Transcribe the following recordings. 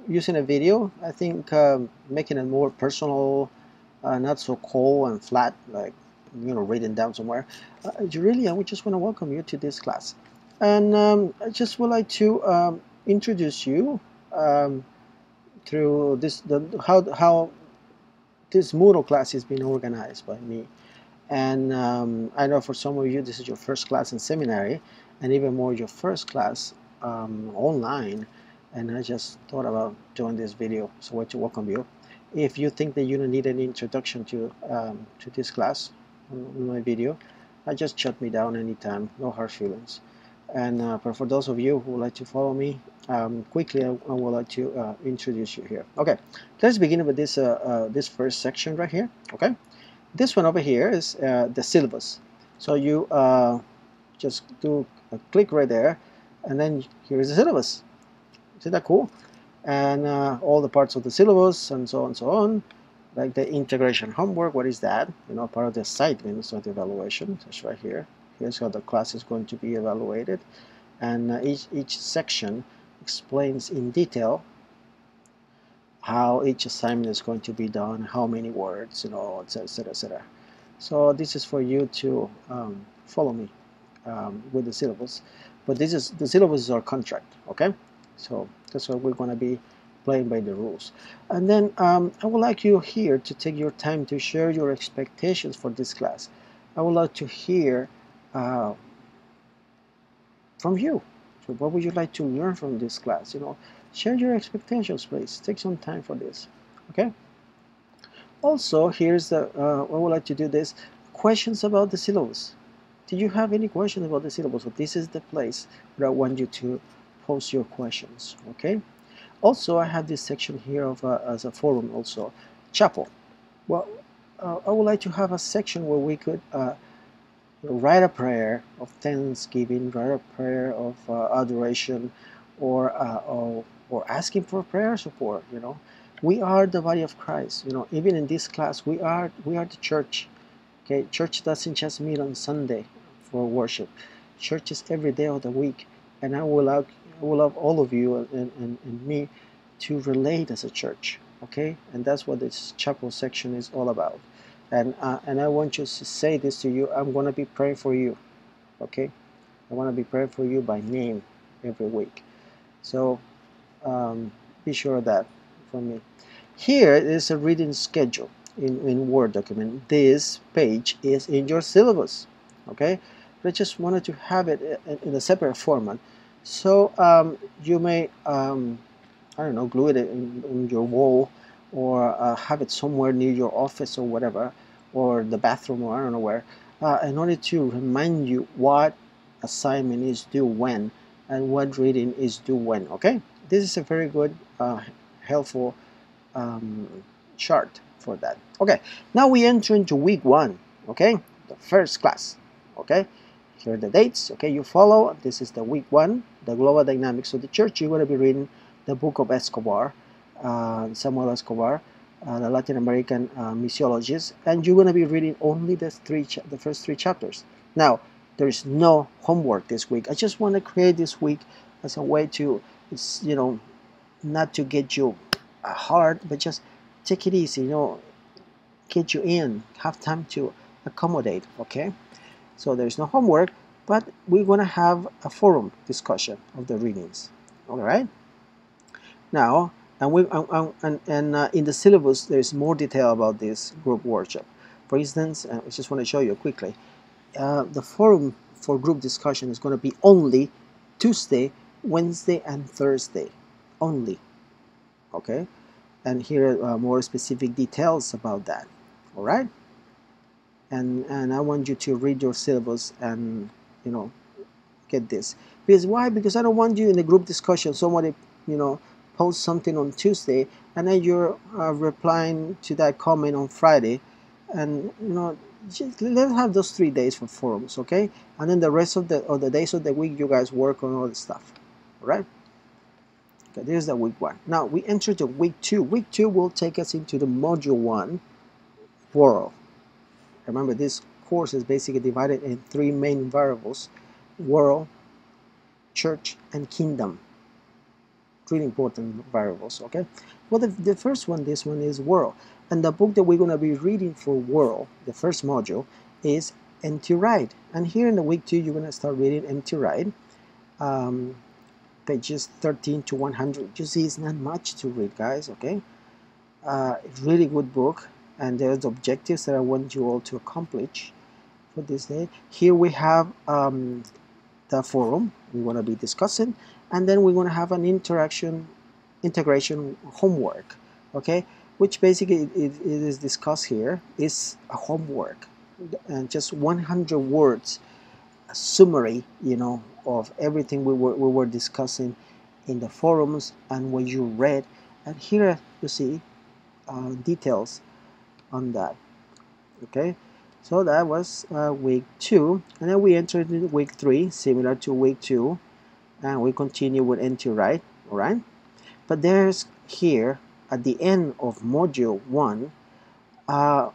using a video. I think making it more personal, not so cold and flat, like written down somewhere. I would just want to welcome you to this class, and I just would like to introduce you through how this Moodle class is being organized by me. And I know for some of you this is your first class in seminary, and even more your first class online. And I just thought about doing this video, so I want to welcome you. If you think that you don't need any introduction to this class in my video, just shut me down anytime, no hard feelings. And but for those of you who would like to follow me quickly, I would like to introduce you here. Okay, let's begin with this this first section right here. Okay, this one over here is the syllabus. So you just do a click right there, and then here's the syllabus. Isn't that cool? And all the parts of the syllabus and so on and so on, like the integration homework. What is that? Part of the assignments of the evaluation. That's right here. Here's how the class is going to be evaluated, and each section explains in detail how each assignment is going to be done, how many words, etc., etc. So this is for you to follow me with the syllabus. But the syllabus is our contract, okay? So that's why we're going to be playing by the rules. And then I would like you here to take your time to share your expectations for this class. I would like to hear from you. So what would you like to learn from this class? Share your expectations, please. Take some time for this, okay? Also, here's the I would like to do this. Questions about the syllabus. Did you have any questions about the syllabus? So this is the place where I want you to post your questions, okay? Also, I have this section here of as a forum also, chapel. Well, I would like to have a section where we could write a prayer of thanksgiving, write a prayer of adoration, or asking for prayer support. We are the body of Christ. Even in this class, we are the church. Okay, church doesn't just meet on Sunday for worship. Church is every day of the week, and I will love all of you and me to relate as a church. Okay, and that's what this chapel section is all about. And I want you to say this to you. I'm going to be praying for you. Okay, I want to be praying for you by name every week. So be sure of that from me. Here is a reading schedule in Word document. This page is in your syllabus. Okay, but I just wanted to have it in a separate format. So you may I don't know, glue it in your wall, or have it somewhere near your office or whatever, or the bathroom, or I don't know where, in order to remind you what assignment is due when and what reading is due when. Okay, this is a very good helpful chart for that. Okay, now we enter into week 1. Okay, the first class. Okay, here are the dates. Okay, you follow. This is the week 1, the global dynamics of the church. You're going to be reading the book of Escobar, Samuel Escobar, the Latin American missiologist, and you're going to be reading only the first 3 chapters. Now, there is no homework this week. I just want to create this week as a way to, not to get you hard, but just take it easy, get you in, have time to accommodate, okay? So there's no homework, but we're going to have a forum discussion of the readings, all right? Now, in the syllabus, there's more detail about this group workshop. For instance, I just want to show you quickly. The forum for group discussion is going to be only Tuesday, Wednesday, and Thursday. Only. Okay? And here are more specific details about that. All right? And I want you to read your syllabus and, get this. Because why? Because I don't want you in the group discussion, somebody, post something on Tuesday, and then you're replying to that comment on Friday, and just let's have those 3 days for forums, okay? And then the rest of the days of the week, you guys work on all the stuff, all right? Okay, this is the week 1. Now we enter to week 2. Week 2 will take us into the module 1, world. Remember, this course is basically divided in 3 main variables: world, church, and kingdom. really important variables. Okay, well, the first one, this one is world, and the book that we're going to be reading for world, the first module, is Empty Ride. And here in the week 2, you're going to start reading Empty Ride, pages 13 to 100. You see, it's not much to read, guys. Okay, really good book, and there's objectives that I want you all to accomplish for this day. Here we have the forum we want to be discussing, and then we're going to have an integration homework, okay, which basically it is discussed here is a homework, and just 100 words, a summary, you know, of everything we were discussing in the forums and what you read. And here you see details on that. Okay, so that was week 2, and then we entered into week 3, similar to week 2, and we continue with Empty Ride. All right, but there's here at the end of module 1 a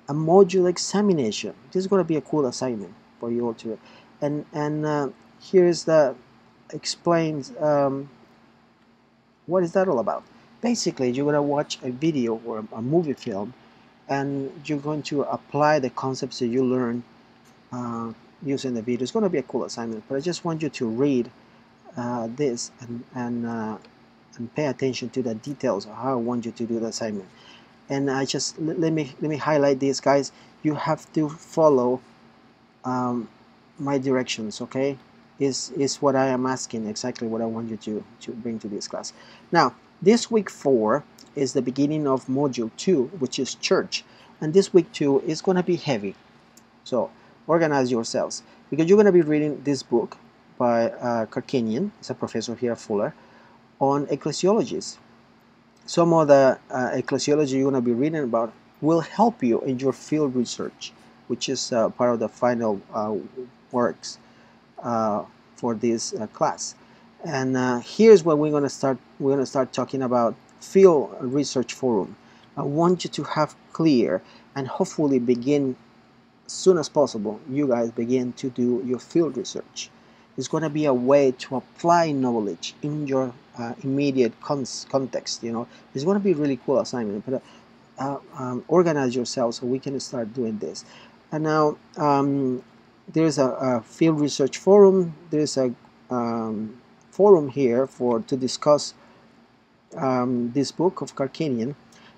module examination. This is going to be a cool assignment for you all to, and here's the explains what is that all about. Basically, you're going to watch a video or a movie film, and you're going to apply the concepts that you learn using the video. It's going to be a cool assignment, but I just want you to read this and pay attention to the details of how I want you to do the assignment. And I just let me highlight this, guys. You have to follow my directions, okay? Is what I am asking, exactly what I want you to bring to this class. Now, this week 4 is the beginning of module 2, which is church, and this week 2 is going to be heavy. So organize yourselves, because you're going to be reading this book by Karkanian. He's a professor here at Fuller, on ecclesiologies. Some of the ecclesiology you're going to be reading about will help you in your field research, which is part of the final works for this class. And here's what we're going to start. We're going to start talking about field research forum. I want you to have clear and hopefully begin as soon as possible. You guys begin to do your field research. It's going to be a way to apply knowledge in your immediate context. You know, it's going to be a really cool assignment. But organize yourself so we can start doing this. And now there's a field research forum. There's a forum here to discuss this book of Karkanian,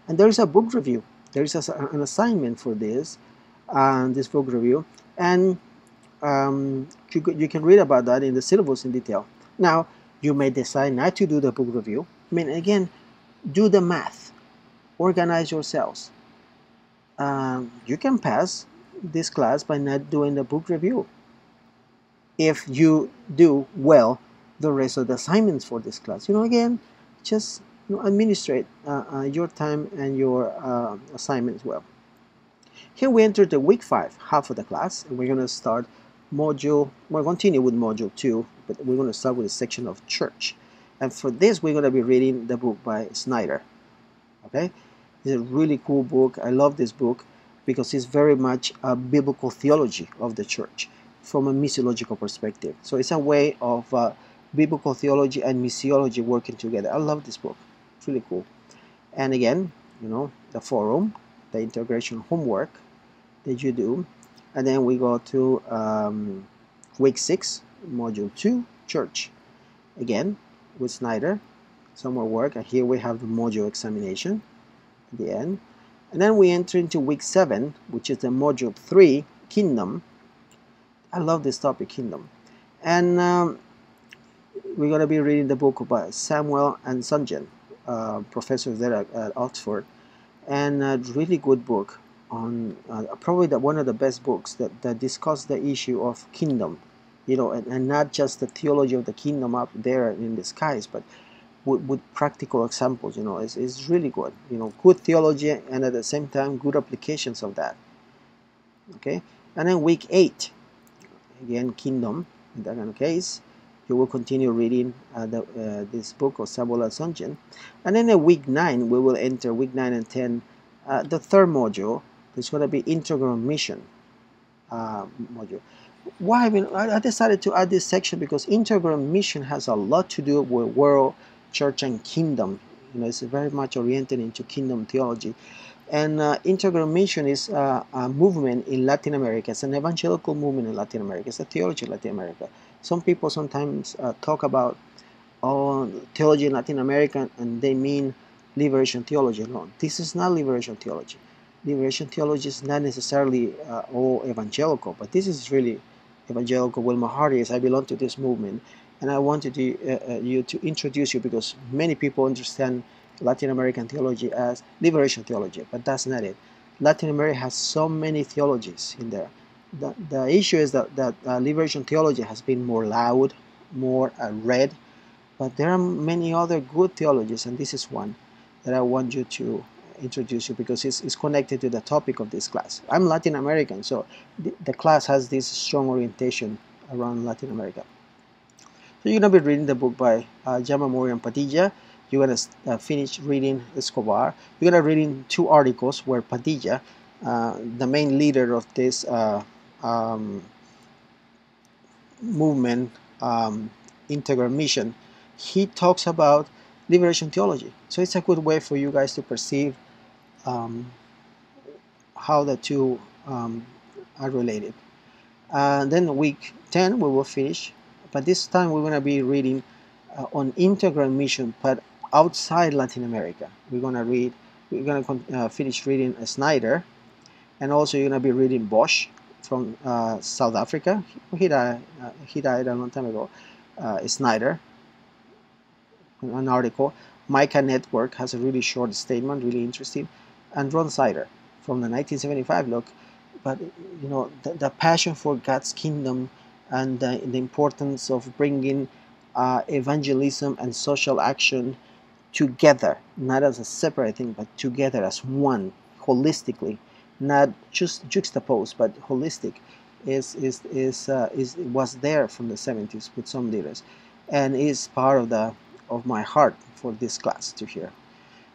and there is a book review. There is an assignment for this book review, and you can read about that in the syllabus in detail. Now, you may decide not to do the book review. I mean, again, do the math, organize yourselves. You can pass this class by not doing the book review if you do well the rest of the assignments for this class. You know, again, just administrate your time and your assignments well. Here we enter the week 5, half of the class, and we're going to start we'll continue with module 2, but we're going to start with a section of church. And for this, we're going to be reading the book by Snyder. Okay, it's a really cool book. I love this book because it's very much a biblical theology of the church from a missiological perspective. So it's a way of biblical theology and missiology working together. I love this book. It's really cool. And again, you know, the forum, the integration homework that you do. And then we go to week 6, module 2, church. Again, with Snyder, some more work. And here we have the module examination at the end. And then we enter into week 7, which is the module 3, kingdom. I love this topic, kingdom. And we're going to be reading the book by Samuel and Sunjen, professors there at Oxford. And a really good book on probably one of the best books that discuss the issue of kingdom, you know, and not just the theology of the kingdom up there in the skies, but with practical examples. You know, it's really good. You know, good theology and at the same time good applications of that. Okay, and then week 8, again kingdom. In that kind of case, you will continue reading this book of Samuel and Sunjen, and then in week 9 we will enter week 9 and 10, the third module. It's going to be integral mission module. Why? I decided to add this section because integral mission has a lot to do with world church and kingdom. It's very much oriented into kingdom theology. And Integral Mission is a movement in Latin America. It's an evangelical movement in Latin America. It's a theology in Latin America. Some people sometimes talk about theology in Latin America, and they mean liberation theology. No, this is not liberation theology. Liberation theology is not necessarily all evangelical, but this is really evangelical. Well, my heart is I belong to this movement, and I wanted you to introduce you, because many people understand Latin American theology as liberation theology, but that's not it. Latin America has so many theologies in there. The issue is that liberation theology has been more loud, more read, but there are many other good theologies, and this is one that I want you to introduce you, because it's connected to the topic of this class. I'm Latin American, so the class has this strong orientation around Latin America. So you're going to be reading the book by Yamamori and Padilla. You're going to finish reading Escobar. You're going to read 2 articles where Padilla, the main leader of this movement, Integral Mission, he talks about liberation theology. So it's a good way for you guys to perceive how the two are related. Then week 10 we will finish, but this time we're going to be reading on Integral Mission, but outside Latin America. We're going to finish reading Snyder, and also you're going to be reading Bosch from South Africa. He died a long time ago. Snyder, an article. Micah Network has a really short statement, really interesting, and Ron Sider from the 1975 look. But the passion for God's kingdom and the importance of bringing evangelism and social action together, not as a separate thing, but together as one, holistically, not just juxtaposed, but holistic, was there from the 70s with some leaders, and is part of my heart for this class to hear.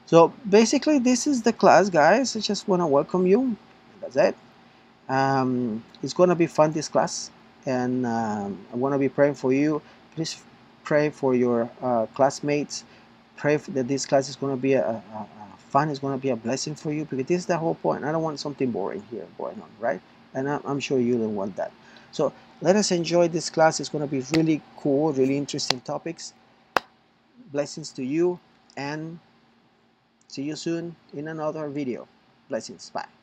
So basically, this is the class, guys. I just want to welcome you. That's it. It's going to be fun, this class, and I want to be praying for you. Please pray for your classmates. Pray that this class is going to be fun. It's going to be a blessing for you, because this is the whole point. I don't want something boring here going on, right? And I'm sure you don't want that. So let us enjoy this class. It's going to be really cool, really interesting topics. Blessings to you, and see you soon in another video. Blessings. Bye.